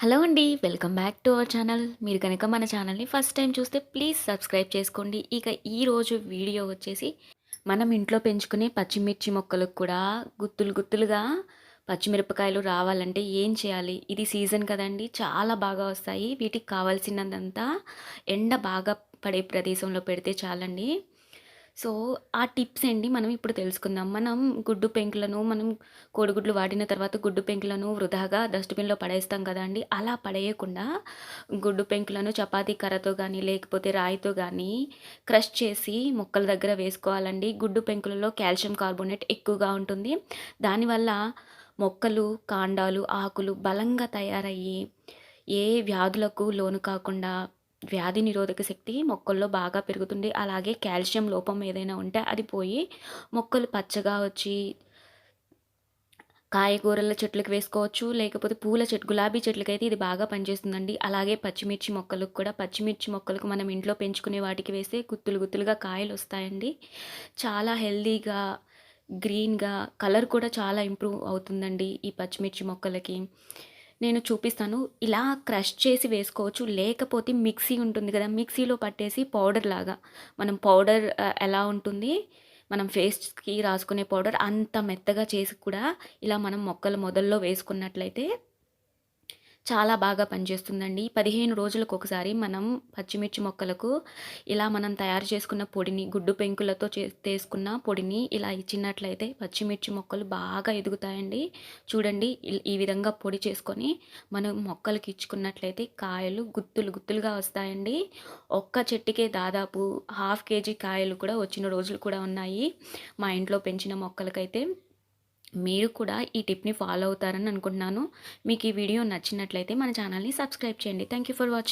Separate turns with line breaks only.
Hello అండి. Welcome back to our channel. మీరు కనుక మన ఛానల్‌ని ఫస్ట్ టైం చూస్తే ప్లీజ్ సబ్స్క్రైబ్ చేసుకోండి. ఇక ఈరోజు వీడియో వచ్చేసి మనం ఇంట్లో పెంచుకునే పచ్చిమిర్చి మొక్కలకు కూడా గుత్తులు గుత్తులుగా పచ్చిమిరపకాయలు రావాలంటే ఏం చేయాలి? ఇది సీజన్ కదండీ! చాలా బాగా వస్తాయి. వీటికి కావాల్సినదంతా ఎండ బాగా పడే ప్రదేశంలో పెడితే చాలండి. సో, ఆ టిప్స్ ఏంటి మనం ఇప్పుడు తెలుసుకుందాం. మనం గుడ్డు పెంకులను కోడిగుడ్లు వాడిన తర్వాత గుడ్డు పెంకులను వృధాగా డస్ట్‌బిన్‌లో పడేస్తాం కదండీ! అలా పడేయకుండా గుడ్డు పెంకులను చపాతీ కర్రతో గానీ, లేకపోతే రాయితో గానీ క్రష్ చేసి మొక్కల దగ్గర వేసుకోవాలండి. గుడ్డు పెంకులలో కాల్షియం కార్బోనేట్ ఎక్కువగా ఉంటుంది. దానివల్ల మొక్కలు, కాండాలు, ఆకులు బలంగా తయారయ్యి ఏ వ్యాధులకు లోను కాకుండా వ్యాధి నిరోధక శక్తి మొక్కల్లో బాగా పెరుగుతుంది. అలాగే కాల్షియం లోపం ఏదైనా ఉంటే అది పోయి మొక్కలు పచ్చగా వచ్చి కాయగూరల చెట్లకు వేసుకోవచ్చు. లేకపోతే పూల చెట్టు గులాబీ చెట్లకైతే ఇది బాగా పనిచేస్తుందండి. అలాగే పచ్చిమిర్చి మొక్కలకు కూడా పచ్చిమిర్చి మొక్కలకు మనం ఇంట్లో పెంచుకునే వాటికి వేస్తే గుత్తులు గుత్తులుగా కాయలొస్తాయండి. చాలా హెల్తీగా, గ్రీన్‌గా కలర్ కూడా చాలా ఇంప్రూవ్ అవుతుందండి ఈ పచ్చిమిర్చి మొక్కలకి. నేను చూపిస్తాను. ఇలా క్రష్ చేసి వేసుకోవచ్చు. లేకపోతే మిక్సీ ఉంటుంది కదా! మిక్సీలో పట్టేసి పౌడర్ లాగా మనం పౌడర్ ఎలా ఉంటుంది? మనం ఫేస్‌కి రాసుకునే పౌడర్ అంత మెత్తగా చేసి కూడా ఇలా మనం మొక్కల మొదల్లో వేసుకున్నట్లయితే చాలా బాగా పనిచేస్తుందండి. 15 రోజులకొకసారి మనం పచ్చిమిర్చి మొక్కలకు ఇలా మనం తయారు చేసుకున్న పొడిని గుడ్డు పెంకులతో చేసుకున్న పొడిని ఇలా ఇచ్చినట్లయితే పచ్చిమిర్చి మొక్కలు బాగా ఎదుగుతాయండి. చూడండి ఈ విధంగా పొడి చేసుకొని మనం మొక్కలకి ఇచ్చుకున్నట్లయితే కాయలు గుత్తులు గుత్తులుగా వస్తాయండి. ఒక్క చెట్టుకే దాదాపు హాఫ్ కేజీ కాయలు కూడా వచ్చిన రోజులు కూడా ఉన్నాయి. మా ఇంట్లో పెంచిన మొక్కలకైతే. మీరు కూడా ఈ టిప్‌ని ఫాలో అవుతారని అనుకుంటున్నాను. మీకు ఈ వీడియో నచ్చినట్లయితే మన ఛానల్‌ని సబ్స్క్రైబ్ చేయండి. Thank you for watching.